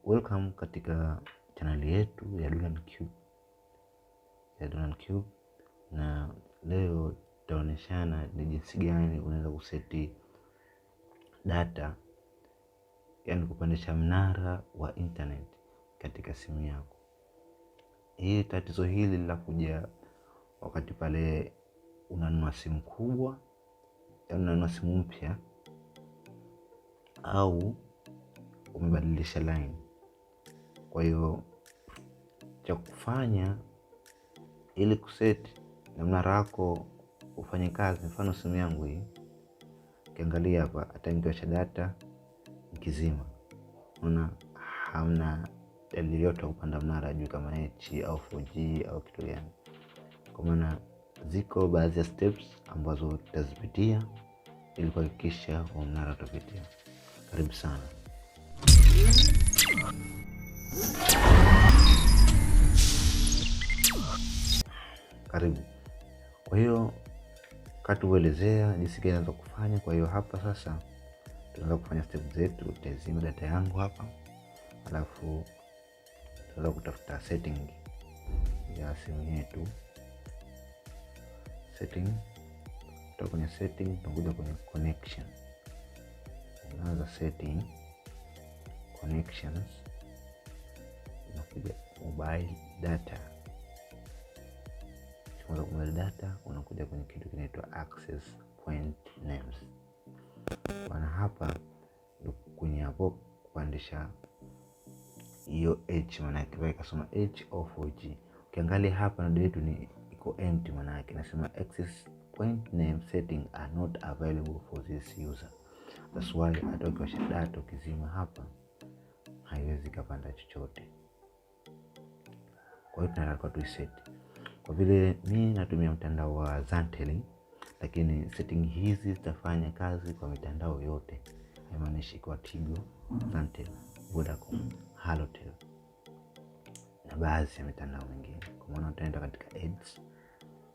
Welcome katika channel yetu ya Dulan Cube, na leo tutaoneshana ni jinsi gani unaweza kuseti data, yani kupandisha mnara wa internet katika simu yako. Tatizo hili linakuja wakati pale unanunua simu kubwa, unanunua simu mpya au umebadilisha line. Kwa hiyo cha kufanya ili kuseti na mnara wako ufanye kazi, mfano simu yangu hii, ukiangalia hapa hata nikiwasha data nikizima, unaona hamna dalili yote ya kupanda mnara juu kama H au 4G au kitu gani. Kwa maana ziko baadhi ya steps ambazo tutazipitia ili kuhakikisha mnara utapitia. Karibu sana. Karibu. Kwa hiyo katuelezea jinsi gani za kufanya. Kwa hiyo hapa sasa tunaanza kufanya step zetu. Tutazima data yangu hapa, alafu tutaanza kutafuta setting ya simu yetu. Kutoka kwenye setting tunakuja kwenye connection. Unaanza setting connections, unakuja mobile data. Mobile data unakuja kwenye kitu kinaitwa access point names. Maana hapa kwenye hapo kupandisha hiyo H, maana yake ikasoma H au 4G. Ukiangalia hapa na data yetu ni iko empty, maana yake nasema access point name setting are not available for this user. That's why hata ukiwasha data ukizima hapa haiwezi kupanda chochote. Kwa hiyo tunataka tuiset. Kwa vile mimi natumia mtandao wa Zantel, lakini setting hizi zitafanya kazi kwa mitandao yote. Haimaanishi kwa Tigo, Zantel, Vodacom, Halotel na baadhi ya mitandao mingine. Kwa maana utaenda katika ads,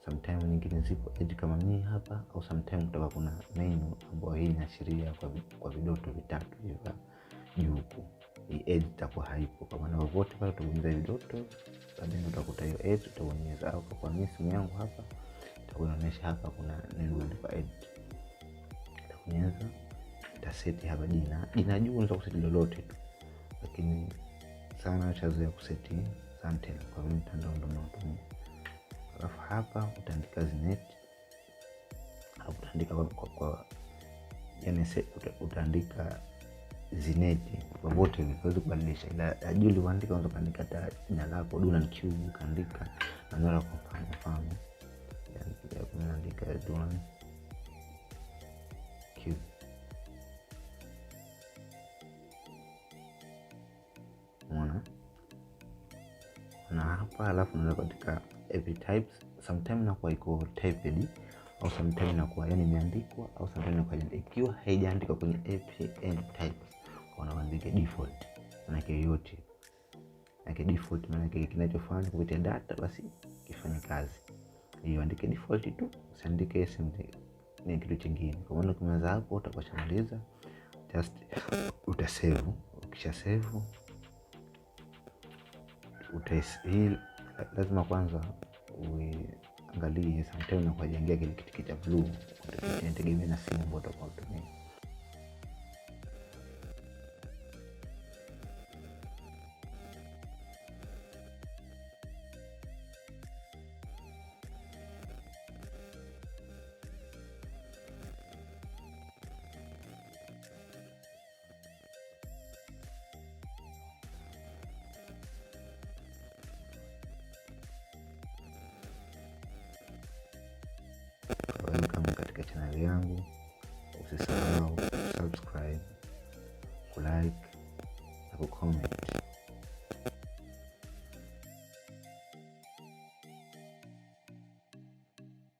sometimes nyingine zipo ads kama mimi hapa, au sometimes kutoka kuna menu ambayo hii inaashiria kwa vidoto vitatu hivi juu huko. Hii ads itakuwa haipo, kwa maana wote pale utabonyeza vidoto, baadaye utakuta hiyo ads, utabonyeza. Au kwa mimi simu yangu hapa itakuwa inaonyesha hapa kuna neno lipo ads, utabonyeza. Utaseti hapa jina juu, unaweza kuseti lolote tu, lakini sana chazoea kuseti Zantel kwa vile mtandao ndio unaotumia. Alafu hapa utaandika zinet, au utaandika kwa yani utaandika zineti popote unaweza kubadilisha, ila juu uliandika unaweza kuandika hata jina lako Dulan Cube, kaandika na mara kwa mfano yani unaandika Dulan Cube. Na hapa alafu unaweza kuandika every types, sometimes inakuwa iko typed au sometimes inakuwa yani imeandikwa, au sometimes inakuwa ikiwa haijaandikwa kwenye every types. Unaandika default, maana yake yote. Maana default maana yake kinachofanya kupitia data basi kifanye kazi. Hiyo andike default tu, usiandike SMD ni kitu kingine. Kwa maana ukianza hapo utakapomaliza just utasave. Ukisha save hii lazima kwanza uangalie sometimes na kujengia kile kitu cha blue, utategemea na simu ambayo utatumia. Welcome katika channel yangu. Usisahau subscribe, kulike na kucomment.